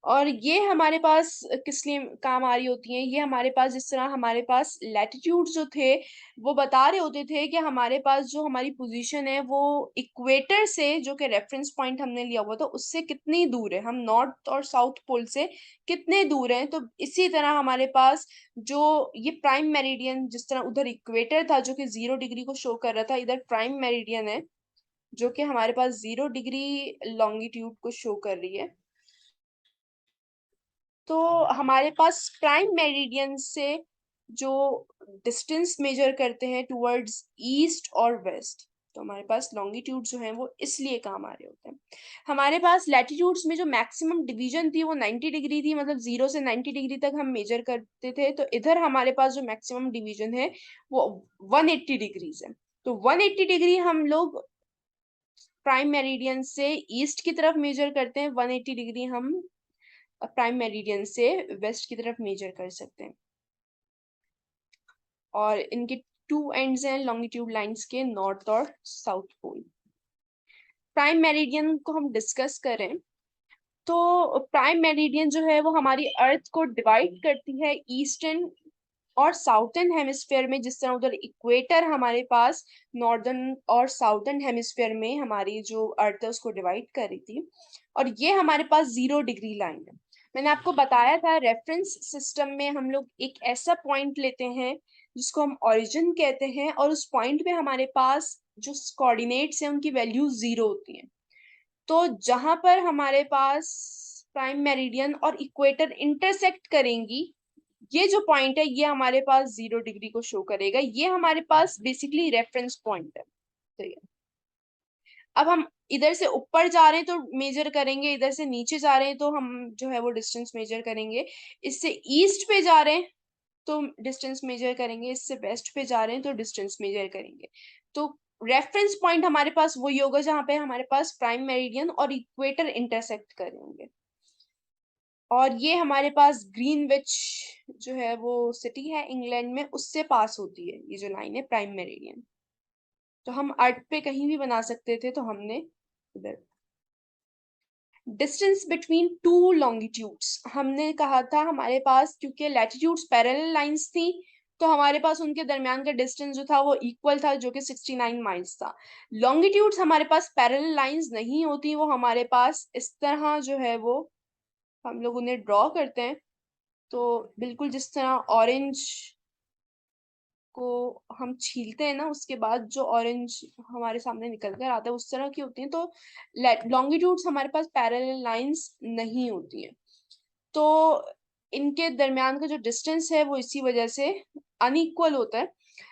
और ये हमारे पास किस लिए काम आ रही होती हैं, ये हमारे पास जिस तरह हमारे पास लैटिट्यूड जो थे वो बता रहे होते थे कि हमारे पास जो हमारी पोजीशन है वो इक्वेटर से, जो कि रेफरेंस पॉइंट हमने लिया हुआ था, उससे कितनी दूर है, हम नॉर्थ और साउथ पोल से कितने दूर हैं। तो इसी तरह हमारे पास जो ये प्राइम मेरिडियन, जिस तरह उधर इक्वेटर था जो कि 0 डिग्री को शो कर रहा था, इधर प्राइम मेरिडियन है जो कि हमारे पास 0 डिग्री लॉन्गिट्यूड को शो कर रही है। तो हमारे पास प्राइम मेरिडियन से जो डिस्टेंस मेजर करते हैं टुवर्ड्स ईस्ट और वेस्ट, तो हमारे पास लॉन्गिट्यूड जो है वो इसलिए काम आ रहे होते हैं। हमारे पास लैटिट्यूड्स में जो मैक्सिमम डिवीजन थी वो 90 डिग्री थी, मतलब 0 से 90 डिग्री तक हम मेजर करते थे। तो इधर हमारे पास जो मैक्सिमम डिवीजन है वो 180 डिग्रीज है। तो 180 डिग्री हम लोग प्राइम मेरिडियन से ईस्ट की तरफ मेजर करते हैं, 180 डिग्री हम प्राइम मेरिडियन से वेस्ट की तरफ मेजर कर सकते हैं। और इनके टू एंड्स हैं लॉन्गिट्यूड लाइंस के, नॉर्थ और साउथ पोल। प्राइम मेरिडियन को हम डिस्कस करें तो प्राइम मेरिडियन जो है वो हमारी अर्थ को डिवाइड करती है ईस्टर्न और साउथर्न हेमिस्फेयर में। जिस तरह उधर इक्वेटर हमारे पास नॉर्दर्न और साउथर्न हेमिस्फेयर में हमारी जो अर्थ है उसको डिवाइड कर रही थी, और ये हमारे पास 0 डिग्री लाइन है। मैंने आपको बताया था रेफरेंस सिस्टम में हम लोग एक ऐसा पॉइंट लेते हैं जिसको हम ओरिजिन कहते हैं, और उस पॉइंट पे हमारे पास जो कोऑर्डिनेट्स हैं उनकी वैल्यू 0 होती है। तो जहां पर हमारे पास प्राइम मेरिडियन और इक्वेटर इंटरसेक्ट करेंगी, ये जो पॉइंट है ये हमारे पास 0 डिग्री को शो करेगा। ये हमारे पास बेसिकली रेफरेंस पॉइंट है। तो ये अब हम इधर से ऊपर जा रहे हैं तो मेजर करेंगे, इधर से नीचे जा रहे हैं तो हम जो है वो डिस्टेंस मेजर करेंगे। इससे ईस्ट पे जा रहे हैं तो डिस्टेंस मेजर करेंगे, इससे वेस्ट पे जा रहे हैं तो डिस्टेंस मेजर करेंगे। तो रेफरेंस पॉइंट हमारे पास वही होगा जहां पे हमारे पास प्राइम मेरिडियन और इक्वेटर इंटरसेक्ट करेंगे। और ये हमारे पास ग्रीनविच जो है वो सिटी है इंग्लैंड में, उससे पास होती है ये जो लाइन है प्राइम मेरिडियन। तो हम अर्थ पे कहीं भी बना सकते थे, तो हमने इधर डिस्टेंस बिटवीन टू लॉन्गिट्यूड्स हमने कहा था हमारे पास, क्योंकि लैटिट्यूड्स पैरेलल लाइंस थी तो हमारे पास उनके दरमियान का डिस्टेंस जो था वो इक्वल था, जो कि 69 माइल्स था। लॉन्गिट्यूड्स हमारे पास पैरेलल लाइंस नहीं होती, वो हमारे पास इस तरह जो है वो हम लोग उन्हें ड्रॉ करते हैं। तो बिल्कुल जिस तरह ऑरेंज को हम छीलते हैं ना, उसके बाद जो ऑरेंज हमारे सामने निकल कर आता है उस तरह की होती है। तो लॉन्गिट्यूड्स हमारे पास पैरेलल लाइंस नहीं होती हैं, तो इनके दरमियान का जो डिस्टेंस है वो इसी वजह से अनइक्वल होता है।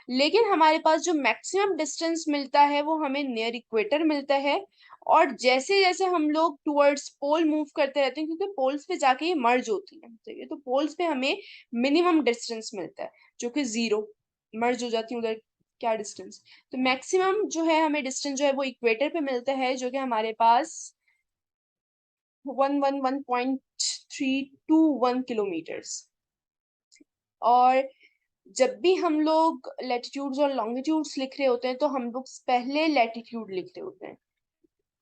लेकिन हमारे पास जो मैक्सिमम डिस्टेंस मिलता है वो हमें नियर इक्वेटर मिलता है। और जैसे जैसे हम लोग टुवर्ड्स पोल मूव करते रहते हैं, क्योंकि पोल्स पे जाके ये मर्ज होती है, तो ये तो पोल्स पे हमें मिनिमम डिस्टेंस मिलता है जो कि 0, मर्ज हो जाती है उधर क्या डिस्टेंस। तो मैक्सिमम जो है हमें डिस्टेंस जो है वो इक्वेटर पे मिलता है, जो कि हमारे पास 111.321 किलोमीटर्स। और जब भी हम लोग लैटिट्यूड्स और लॉन्गिट्यूड्स लिख रहे होते हैं तो हम लोग पहले लैटिट्यूड लिख रहे होते हैं।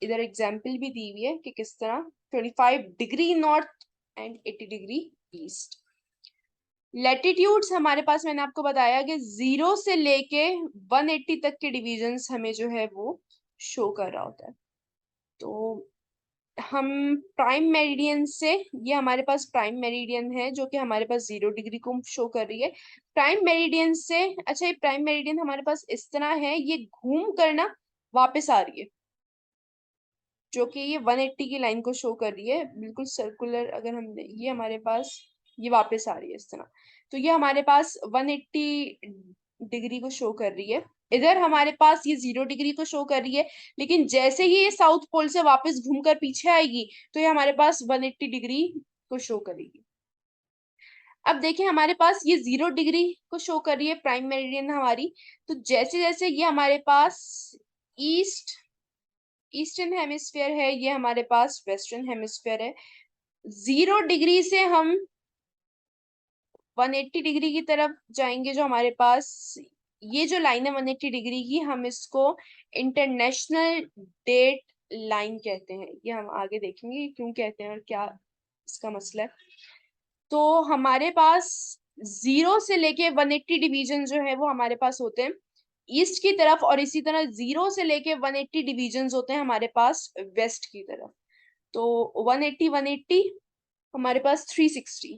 इधर एग्जाम्पल भी दी हुई है कि किस तरह 25 degree north and 80 degree east. Latitudes हमारे पास मैंने आपको बताया कि 0 से लेके 180 तक के डिविजन्स हमें जो है वो शो कर रहा होता है। तो हम प्राइम मेरिडियन से, ये हमारे पास प्राइम मेरिडियन है जो कि हमारे पास 0 डिग्री को शो कर रही है। प्राइम मेरिडियन से, अच्छा ये प्राइम मेरिडियन हमारे पास इस तरह है, ये घूम कर ना वापस आ रही है, जो कि ये 180 की लाइन को शो कर रही है, बिल्कुल सर्कुलर। अगर हम ये हमारे पास ये वापस आ रही है इस तरह, तो ये हमारे पास 180 डिग्री को शो कर रही है। इधर हमारे पास ये 0 डिग्री को शो कर रही है, लेकिन जैसे ही ये साउथ पोल से वापस घूमकर पीछे आएगी तो ये हमारे पास 180 डिग्री को शो करेगी। अब देखिए हमारे पास ये 0 डिग्री को शो कर रही है प्राइम मेरिडियन हमारी। तो जैसे जैसे ये हमारे पास ईस्टर्न हेमिस्फेयर है, ये हमारे पास वेस्टर्न हेमिस्फेयर है। 0 डिग्री से हम 180 डिग्री की तरफ जाएंगे, जो हमारे पास ये जो लाइन है 180 डिग्री की, हम इसको इंटरनेशनल डेट लाइन कहते हैं। ये हम आगे देखेंगे क्यों कहते हैं और क्या इसका मसला है। तो हमारे पास 0 से लेके 180 डिवीजन जो है वो हमारे पास होते हैं ईस्ट की तरफ, और इसी तरह 0 से लेके 180 डिवीजन होते हैं हमारे पास वेस्ट की तरफ। तो 180 180 हमारे पास 360।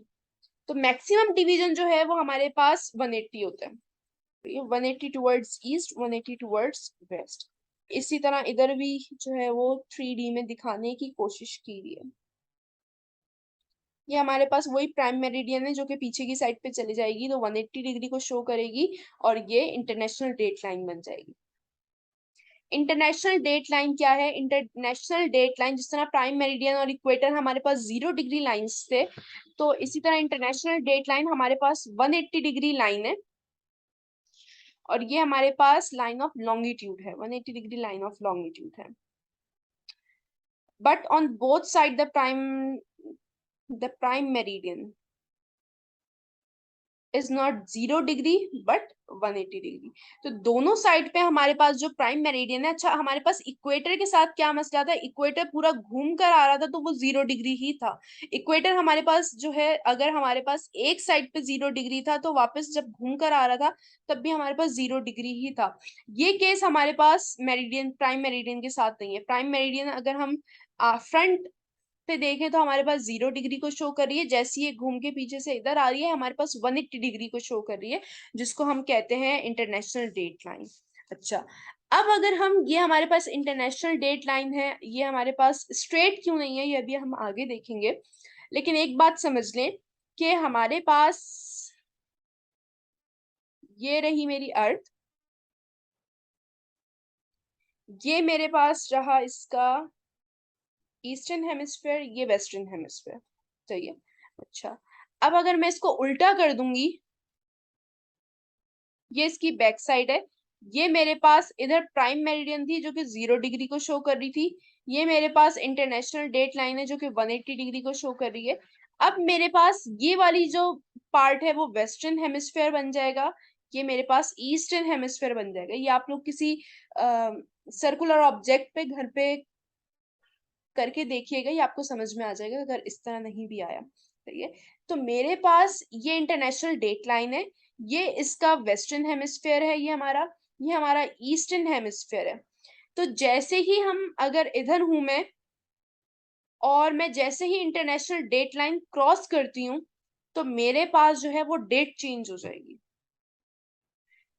तो मैक्सिमम डिवीजन जो है वो हमारे पास 180 होता है। तो ये 180 टुवर्ड्स ईस्ट, 180 टुवर्ड्स वेस्ट। इसी तरह इधर भी जो है वो 3D में दिखाने की कोशिश की गई है। ये हमारे पास वही प्राइम मेरिडियन है जो कि पीछे की साइड पे चली जाएगी, तो 180 डिग्री को शो करेगी, और ये इंटरनेशनल डेट लाइन बन जाएगी। इंटरनेशनल डेट लाइन क्या है? इंटरनेशनल डेट लाइन, जिस तरह प्राइम मेरिडियन और इक्वेटर हमारे पास 0 डिग्री लाइंस थे, तो इसी तरह इंटरनेशनल डेट लाइन हमारे पास 180 डिग्री लाइन है, और ये हमारे पास लाइन ऑफ लॉन्गिट्यूड है, 180 डिग्री लाइन ऑफ लॉन्गिट्यूड है। But on both side the prime meridian is not 0 degree but 180 degree. तो दोनों साइड पे हमारे पास जो प्राइम मेरिडियन है, अच्छा हमारे पास इक्वेटर के साथ क्या मसला था? इक्वेटर पूरा घूम कर आ रहा था तो वो 0 डिग्री ही था। इक्वेटर हमारे पास जो है, अगर हमारे पास एक साइड पे 0 डिग्री था तो वापस जब घूम कर आ रहा था तब भी हमारे पास 0 डिग्री ही था। ये केस हमारे पास मेरिडियन, प्राइम मेरिडियन के साथ नहीं है। प्राइम मेरिडियन अगर हम फ्रंट पे देखें तो हमारे पास 0 डिग्री को शो कर रही है, जैसे ये घूम के पीछे से इधर आ रही है हमारे पास 180 डिग्री को शो कर रही है, जिसको हम कहते हैं इंटरनेशनल डेट लाइन। अच्छा, अब अगर हम, ये हमारे पास इंटरनेशनल डेट लाइन है, ये हमारे पास स्ट्रेट क्यों नहीं है ये अभी हम आगे देखेंगे। लेकिन एक बात समझ लें कि हमारे पास ये रही मेरी अर्थ, ये मेरे पास रहा इसका ईस्टर्न हेमिस्फेयर, ये वेस्टर्न हेमिस्फेयर। सही है। अच्छा, अब अगर मैं इसको उल्टा कर दूंगी, ये इसकी बैक साइड है, ये मेरे पास इधर प्राइम मेरिडियन थी जो कि 0 डिग्री को शो कर रही थी, ये मेरे पास इंटरनेशनल डेट लाइन है जो कि 180 डिग्री को शो कर रही है। अब मेरे पास ये वाली जो पार्ट है वो वेस्टर्न हेमिस्फेयर बन जाएगा, ये मेरे पास ईस्टर्न हेमिस्फेयर बन जाएगा। ये आप लोग किसी सर्कुलर ऑब्जेक्ट पे घर पे करके देखिएगा, ये आपको समझ में आ जाएगा अगर इस तरह नहीं भी आया। सही है। तो मेरे पास ये इंटरनेशनल डेट लाइन है, ये इसका वेस्टर्न हेमिस्फेयर है, ये हमारा ईस्टर्न हेमिस्फेयर है। तो जैसे ही हम, अगर इधर हूं मैं और मैं जैसे ही इंटरनेशनल डेट लाइन क्रॉस करती हूँ तो मेरे पास जो है वो डेट चेंज हो जाएगी।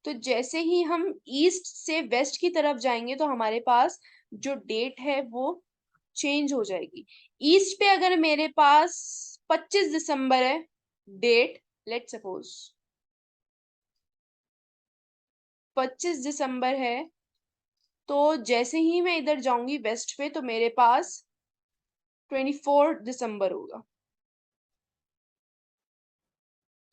तो जैसे ही हम ईस्ट से वेस्ट की तरफ जाएंगे तो हमारे पास जो डेट है वो चेंज हो जाएगी। ईस्ट पे अगर मेरे पास 25 दिसंबर है डेट, लेट सपोज 25 दिसंबर है, तो जैसे ही मैं इधर जाऊंगी वेस्ट पे तो मेरे पास 24 दिसंबर होगा।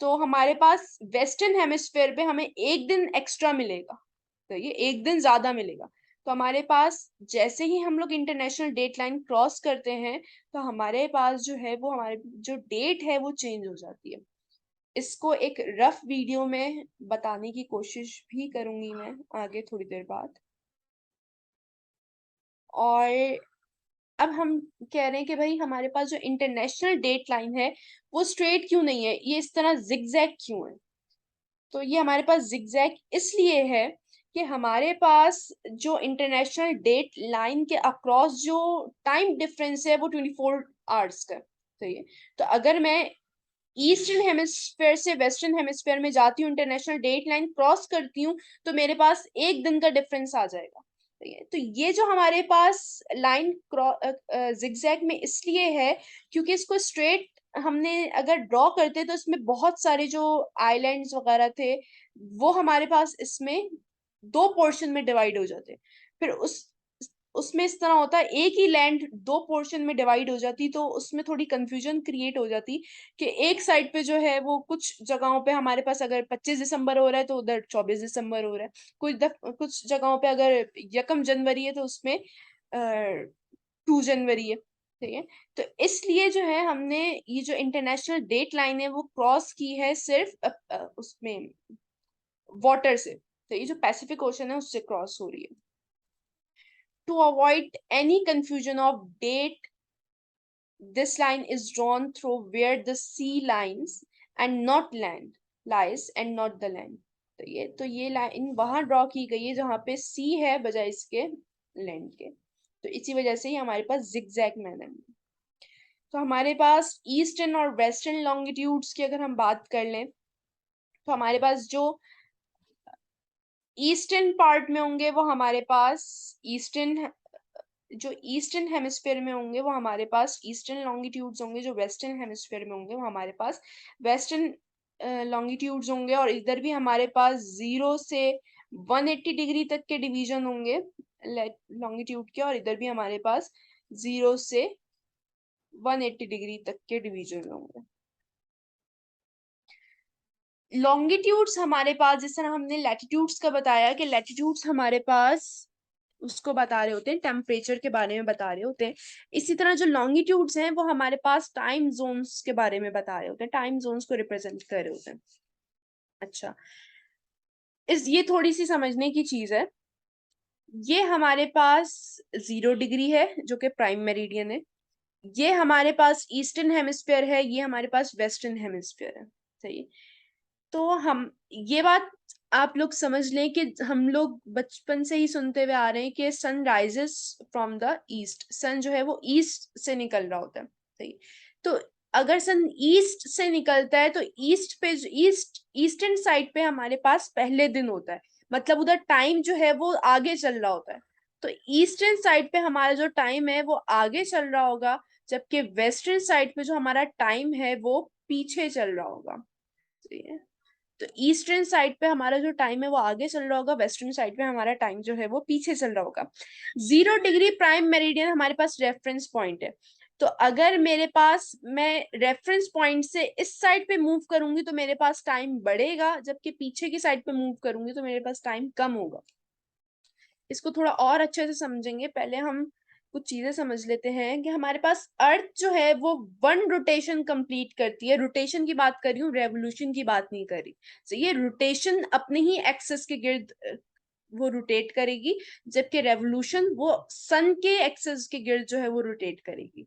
तो हमारे पास वेस्टर्न हेमिस्फेयर पे हमें एक दिन एक्स्ट्रा मिलेगा, तो ये एक दिन ज्यादा मिलेगा। तो हमारे पास जैसे ही हम लोग इंटरनेशनल डेट लाइन क्रॉस करते हैं तो हमारे पास जो है वो, हमारे जो डेट है वो चेंज हो जाती है। इसको एक रफ वीडियो में बताने की कोशिश भी करूंगी मैं आगे थोड़ी देर बाद। और अब हम कह रहे हैं कि भाई हमारे पास जो इंटरनेशनल डेट लाइन है वो स्ट्रेट क्यों नहीं है, ये इस तरह जिगजैग क्यों है? तो ये हमारे पास जिगजैग इसलिए है कि हमारे पास जो इंटरनेशनल डेट लाइन के अक्रॉस जो टाइम डिफरेंस है वो 24 आवर्स का। सही है। तो अगर मैं ईस्टर्न हेमिस्फेयर से वेस्टर्न हेमिस्फेयर में जाती हूँ, इंटरनेशनल डेट लाइन क्रॉस करती हूँ, तो मेरे पास एक दिन का डिफरेंस आ जाएगा। ठीक है। तो ये जो हमारे पास लाइन जिगजैग में इसलिए है क्योंकि इसको स्ट्रेट हमने अगर ड्रॉ करते तो इसमें बहुत सारे जो आइलैंड्स वगैरह थे वो हमारे पास इसमें दो पोर्शन में डिवाइड हो जाते। फिर उसमें इस तरह होता है, एक ही लैंड दो पोर्शन में डिवाइड हो जाती तो उसमें थोड़ी कंफ्यूजन क्रिएट हो जाती कि एक साइड पे जो है वो कुछ जगहों पे हमारे पास अगर 25 दिसंबर हो रहा है तो उधर 24 दिसंबर हो रहा है, कुछ जगहों पे अगर 1 जनवरी है तो उसमें 2 जनवरी है। ठीक है। तो इसलिए जो है हमने ये जो इंटरनेशनल डेट लाइन है वो क्रॉस की है सिर्फ उसमें वाटर से। तो ये जो पैसिफिक ओशन है उससे क्रॉस हो रही है। To avoid any confusion of date this line is drawn through where the sea lines and not land lies and not the land. तो ये लाइन वहां ड्रॉ की गई है जहां पे सी है बजाय इसके लैंड के। तो इसी वजह से ही हमारे पास जिगजैग मैनर में। तो हमारे पास ईस्टर्न और वेस्टर्न लॉन्गिट्यूड्स की अगर हम बात कर लें तो हमारे पास जो ईस्टर्न पार्ट में होंगे वो हमारे पास ईस्टर्न जो ईस्टर्न हेमिस्फीयर में होंगे वो हमारे पास ईस्टर्न लॉन्गिट्यूड्स होंगे, जो वेस्टर्न हेमिस्फीयर में होंगे वो हमारे पास वेस्टर्न लॉन्गिट्यूड्स होंगे। और इधर भी हमारे पास 0 से 180 डिग्री तक के डिवीजन होंगे लॉन्गिट्यूड के, और इधर भी हमारे पास 0 से 180 डिग्री तक के डिवीजन होंगे। लॉन्गिट्यूड्स हमारे पास, जिस तरह हमने लैटिट्यूड्स का बताया कि लैटिट्यूड्स हमारे पास उसको बता रहे होते हैं, टेम्परेचर के बारे में बता रहे होते हैं, इसी तरह जो लॉन्गिट्यूड्स हैं वो हमारे पास टाइम जोन्स के बारे में बता रहे होते हैं, टाइम जोन्स को रिप्रेजेंट कर रहे होते हैं। अच्छा, ये थोड़ी सी समझने की चीज है। ये हमारे पास 0 डिग्री है जो कि प्राइम मेरिडियन है। ये हमारे पास ईस्टर्न हेमिस्फीयर है, ये हमारे पास वेस्टर्न हेमिस्फीयर है। सही। तो हम ये बात आप लोग समझ लें कि हम लोग बचपन से ही सुनते हुए आ रहे हैं कि sun rises from the east. Sun जो है वो ईस्ट से निकल रहा होता है। सही। तो अगर सन ईस्ट से निकलता है तो ईस्ट पे ईस्टर्न साइड पे हमारे पास पहले दिन होता है, मतलब उधर टाइम जो है वो आगे चल रहा होता है। तो ईस्टर्न साइड पे हमारा जो टाइम है वो आगे चल रहा होगा, जबकि वेस्टर्न साइड पे जो हमारा टाइम है वो पीछे चल रहा होगा। ठीक है। तो ईस्टर्न साइड पे हमारा जो टाइम है वो आगे चल रहा होगा, वेस्टर्न साइड पे हमारा टाइम जो है वो पीछे चल रहा होगा। 0 डिग्री प्राइम मेरिडियन हमारे पास रेफरेंस पॉइंट है। तो अगर मेरे पास, मैं रेफरेंस पॉइंट से इस साइड पे मूव करूंगी तो मेरे पास टाइम बढ़ेगा, जबकि पीछे की साइड पे मूव करूंगी तो मेरे पास टाइम कम होगा। इसको थोड़ा और अच्छे से समझेंगे, पहले हम कुछ चीजें समझ लेते हैं कि हमारे पास अर्थ जो है वो 1 रोटेशन कंप्लीट करती है। रोटेशन की बात कर रही हूँ, रेवोल्यूशन की बात नहीं कर रही। तो ये रोटेशन अपने ही एक्सेस के गिर्द वो रोटेट करेगी, जबकि रेवोल्यूशन वो सन के एक्सेस के गिर्द जो है वो रोटेट करेगी।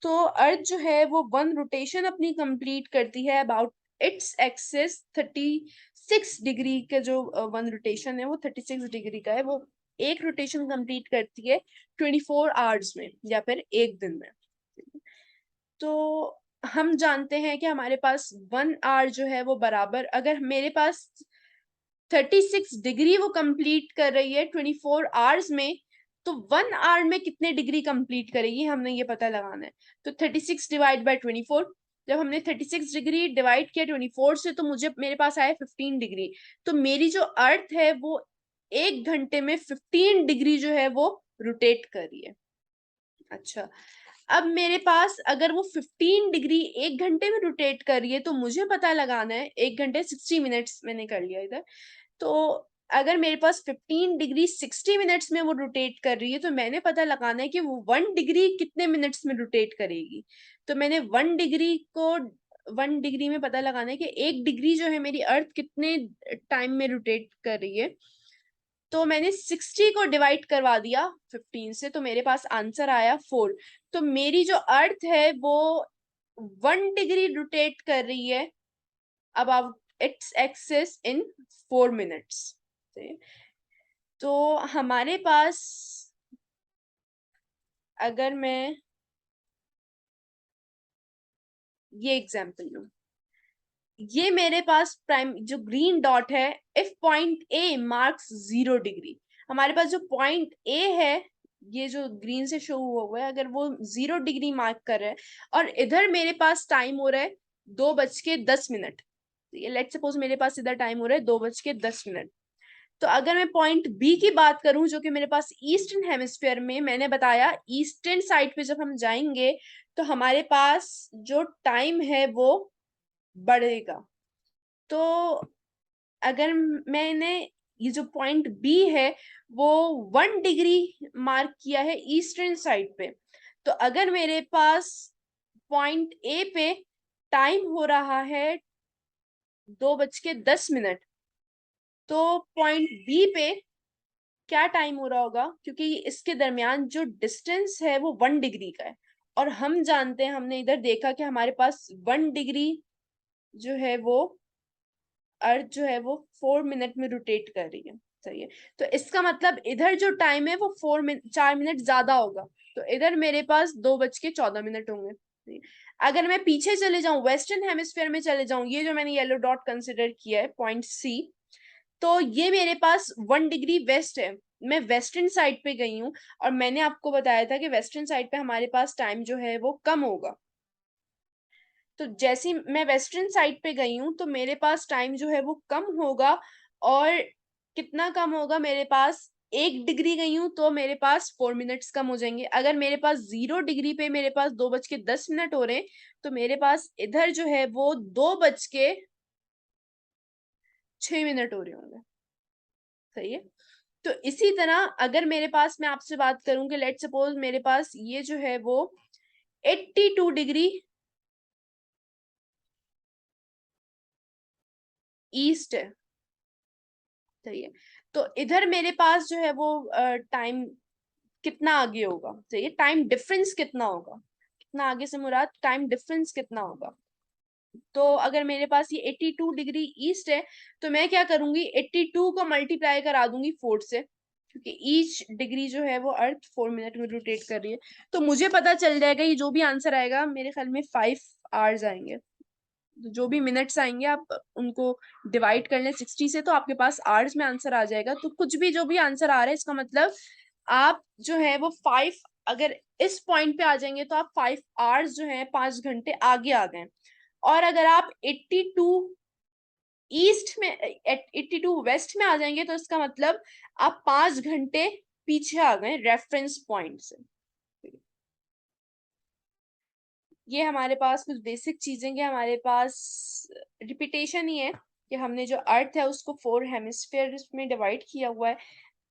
तो अर्थ जो है वो 1 रोटेशन अपनी कंप्लीट करती है अबाउट इट्स एक्सेस 36 डिग्री का जो 1 रोटेशन है वो 36 डिग्री का है। वो एक रोटेशन कंप्लीट करती है 24 आवर्स में या फिर एक दिन में। तो हम जानते हैं कि हमारे पास 1 आवर जो है वो बराबर, अगर मेरे पास 36 डिग्री वो कंप्लीट कर रही है 24 आवर्स में, तो 1 आवर में कितने डिग्री कंप्लीट करेगी हमने ये पता लगाना है। तो 36 डिवाइड बाई 24, जब हमने 36 डिग्री डिवाइड किया 24 से तो मुझे मेरे पास आया 15 डिग्री। तो मेरी जो अर्थ है वो 1 घंटे में 15 डिग्री जो है वो रोटेट कर रही है। अच्छा, अब मेरे पास अगर वो 15 डिग्री 1 घंटे में रोटेट कर रही है तो मुझे पता लगाना है, 1 घंटे 60 मिनट्स मैंने कर लिया इधर। तो अगर मेरे पास 15 डिग्री 60 मिनट्स में वो रोटेट कर रही है तो मैंने पता लगाना है कि वो 1 डिग्री कितने मिनट्स में रोटेट करेगी। तो मैंने 1 डिग्री में पता लगाना है कि 1 डिग्री जो है मेरी अर्थ कितने टाइम में रोटेट कर रही है। तो मैंने 60 को डिवाइड करवा दिया 15 से, तो मेरे पास आंसर आया 4। तो मेरी जो अर्थ है वो 1 डिग्री रोटेट कर रही है about its axis in 4 minutes. तो हमारे पास, अगर मैं ये एग्जांपल लूं, ये मेरे पास प्राइम जो ग्रीन डॉट है, if point A marks 0 degree, हमारे पास जो पॉइंट ए है ये जो ग्रीन से शो हुआ है, अगर वो 0 डिग्री मार्क कर रहा है और इधर मेरे पास टाइम हो रहा है 2:10, ये लेट सपोज मेरे पास इधर टाइम हो रहा है 2:10। तो अगर मैं पॉइंट बी की बात करूं जो कि मेरे पास ईस्टर्न हेमिस्फीयर में, मैंने बताया ईस्टर्न साइड पे जब हम जाएंगे तो हमारे पास जो टाइम है वो बढ़ेगा। तो अगर मैंने ये जो पॉइंट बी है वो 1 डिग्री मार्क किया है ईस्टर्न साइड पे, तो अगर मेरे पास पॉइंट ए पे टाइम हो रहा है 2:10, तो पॉइंट बी पे क्या टाइम हो रहा होगा, क्योंकि इसके दरमियान जो डिस्टेंस है वो 1 डिग्री का है और हम जानते हैं, हमने इधर देखा कि हमारे पास 1 डिग्री जो है वो अर्थ जो है वो 4 मिनट में रोटेट कर रही है। सही है। तो इसका मतलब इधर जो टाइम है वो 4 मिनट ज्यादा होगा। तो इधर मेरे पास 2:14 होंगे। सही है? अगर मैं पीछे चले जाऊं, वेस्टर्न हेमिस्फेयर में चले जाऊं, ये जो मैंने येलो डॉट कंसिडर किया है पॉइंट सी, तो ये मेरे पास 1 डिग्री वेस्ट है। मैं वेस्टर्न साइड पे गई हूँ, और मैंने आपको बताया था कि वेस्टर्न साइड पे हमारे पास टाइम जो है वो कम होगा। तो जैसे ही मैं वेस्टर्न साइड पे गई हूँ, तो मेरे पास टाइम जो है वो कम होगा। और कितना कम होगा मेरे पास? 1 डिग्री गई हूँ तो मेरे पास 4 मिनट्स कम हो जाएंगे। अगर मेरे पास 0 डिग्री पे मेरे पास 2:10 हो रहे हैं, तो मेरे पास इधर जो है वो 2:06 हो रहे होंगे। सही है। तो इसी तरह अगर मेरे पास, मैं आपसे बात करूं कि लेट सपोज मेरे पास ये जो है वो 82 डिग्री ईस्ट है। सही है। तो इधर मेरे पास जो है वो टाइम कितना आगे होगा? सही है। टाइम डिफरेंस कितना होगा? कितना आगे से मुराद, टाइम डिफरेंस कितना होगा? तो अगर मेरे पास ये 82 डिग्री ईस्ट है, तो मैं क्या करूंगी, 82 को मल्टीप्लाई करा दूंगी 4 से, क्योंकि ईच डिग्री जो है वो अर्थ 4 मिनट में रोटेट कर रही है। तो मुझे पता चल जाएगा, ये जो भी आंसर आएगा मेरे ख्याल में 5 आवर्स आएंगे। तो जो भी मिनट्स आएंगे आप उनको डिवाइड कर लें 60 से, तो आपके पास आवर्स में आंसर आ जाएगा। तो कुछ भी जो भी आंसर आ रहा है, इसका मतलब आप जो है वो 5, अगर इस पॉइंट पे आ जाएंगे तो आप 5 आवर्स जो है 5 घंटे आगे आ गए। और अगर आप 82 ईस्ट में 82 वेस्ट में आ जाएंगे, तो इसका मतलब आप 5 घंटे पीछे आ गए रेफरेंस पॉइंट से। ये हमारे पास कुछ बेसिक चीजें कि हमारे पास रिपीटेशन ही है कि हमने जो अर्थ है उसको 4 हेमिस्फेयर में डिवाइड किया हुआ है।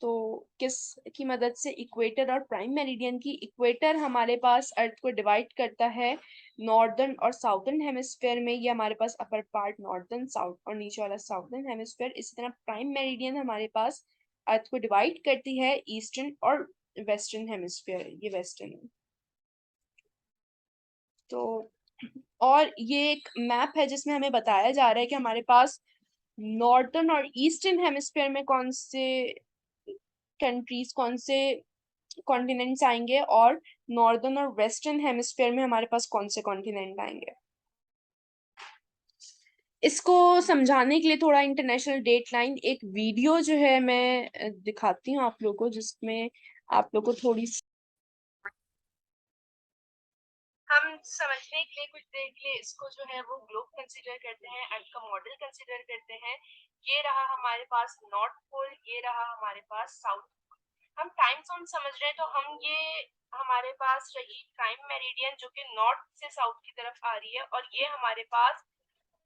तो किस की मदद से? इक्वेटर और प्राइम मेरिडियन की। इक्वेटर हमारे पास अर्थ को डिवाइड करता है नॉर्दर्न और साउथर्न हेमिस्फेयर में। ये हमारे पास अपर पार्ट नॉर्दर्न, साउथ और नीचे वाला साउथर्न हेमिस्फेयर। इसी तरह प्राइम मेरिडियन हमारे पास अर्थ को डिवाइड करती है ईस्टर्न और वेस्टर्न हेमिस्फेयर। ये वेस्टर्न है। तो और ये एक मैप है जिसमें हमें बताया जा रहा है कि हमारे पास नॉर्थर्न और ईस्टर्न हेमिस्फेयर में कौन से कंट्रीज, कौन से कॉन्टिनेंट्स आएंगे, और नॉर्दर्न और वेस्टर्न हेमिस्फेयर में हमारे पास कौन से कॉन्टिनेंट आएंगे। इसको समझाने के लिए थोड़ा इंटरनेशनल डेट लाइन एक वीडियो जो है मैं दिखाती हूँ आप लोगों को, जिसमें आप लोगों को थोड़ी हम समझने के लिए, कुछ देर के लिए इसको जो है वो ग्लोब कंसीडर करते हैं, अर्थ का मॉडल कंसीडर करते हैं। ये रहा हमारे पास नॉर्थ पोल, ये रहा हमारे पास साउथ। हम टाइम जोन समझ रहे हैं, तो हम ये हमारे पास रही प्राइम मेरिडियन जो कि नॉर्थ से साउथ की तरफ आ रही है, और ये हमारे पास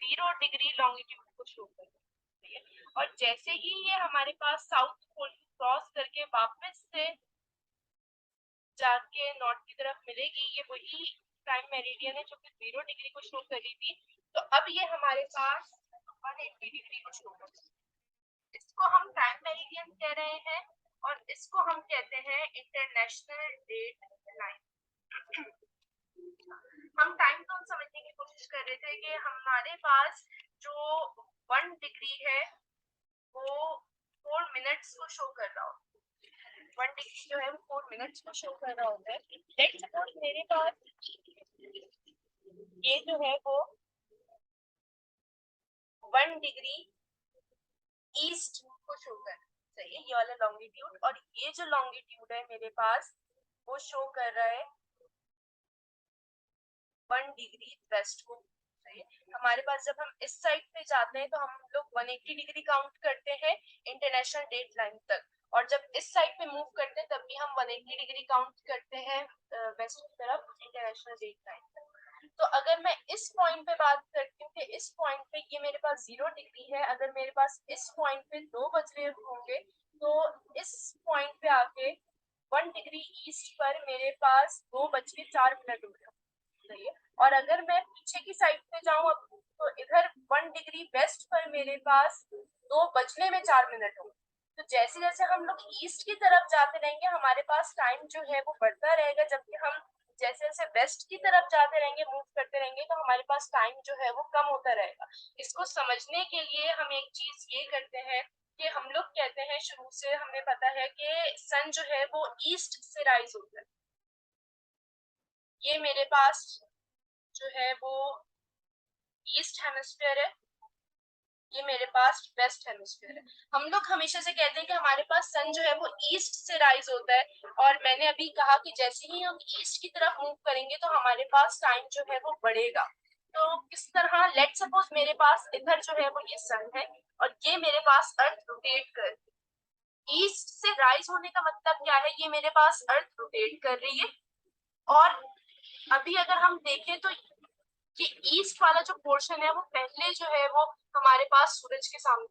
0 डिग्री लॉन्गिट्यूड को शो कर रही है। और जैसे ही ये हमारे पास साउथ पोल क्रॉस करके वापस से जाके नॉर्थ की तरफ मिलेगी, ये वही प्राइम मेरिडियन है जो कि 0 डिग्री को शो कर रही थी। तो अब ये हमारे पास 180 डिग्री को शो कर रही है। इसको हम प्राइम मेरिडियन कह रहे हैं, और इसको हम कहते हैं इंटरनेशनल डेट लाइन। हम टाइम जोन समझने की कोशिश कर रहे थे कि हमारे पास जो 1 डिग्री है वो 4 मिनट्स को शो कर रहा हो। 1 डिग्री जो है वो 4 मिनट्स को शो कर रहा होता है। लेट्स सपोज मेरे पास ये जो है वो 1 डिग्री ईस्ट को शो कर, सही है, ये वाला लॉन्गिट्यूड। और ये जो लॉन्गिट्यूड है मेरे पास वो शो कर रहा है 1 डिग्री वेस्ट को। सही है। हमारे पास जब हम इस साइड पे जाते हैं तो हम लोग 180 डिग्री काउंट करते हैं इंटरनेशनल डेट लाइन तक, और जब इस साइड पे मूव करते हैं तब भी हम 180 डिग्री काउंट करते हैं वेस्ट की तरफ इंटरनेशनल डेट लाइन तक। तो अगर मैं इस पॉइंट पे बात करती हूँ कि इस पॉइंट पे ये मेरे पास 0 डिग्री है, अगर मेरे पास इस पॉइंट पे 2 बज रहे होंगे, तो इस पॉइंट पे आके 1 डिग्री ईस्ट पर मेरे पास 2:04 हो गया। सही है। और अगर मैं पीछे की साइड पे जाऊं अब, तो इधर 1 डिग्री वेस्ट पर मेरे पास 2:04 हो। तो जैसे जैसे हम लोग ईस्ट की तरफ जाते रहेंगे हमारे पास टाइम जो है वो बढ़ता रहेगा, जबकि हम जैसे जैसे वेस्ट की तरफ जाते रहेंगे, मूव करते रहेंगे, तो हमारे पास टाइम जो है वो कम होता रहेगा। इसको समझने के लिए हम एक चीज ये करते हैं कि हम लोग कहते हैं, शुरू से हमें पता है कि सन जो है वो ईस्ट से राइज होता है। ये मेरे पास जो है वो ईस्ट हेमिस्फीयर है, ये मेरे पास वेस्ट हेमिस्फीयर है। हम लोग हमेशा से कहते हैं कि हमारे पास सन जो है वो ईस्ट से राइज होता है, और मैंने अभी कहा कि जैसे ही हम ईस्ट की तरफ मूव करेंगे तो हमारे पास टाइम जो है वो बढ़ेगा। तो किस तरह, लेट सपोज मेरे पास इधर जो है वो ये सन है, और ये मेरे पास अर्थ रोटेट कर, ईस्ट से राइज होने का मतलब क्या है, ये मेरे पास अर्थ रोटेट कर रही है। और अभी अगर हम देखें तो ये ईस्ट वाला जो पोर्शन है वो पहले जो है वो हमारे पास सूरज के सामने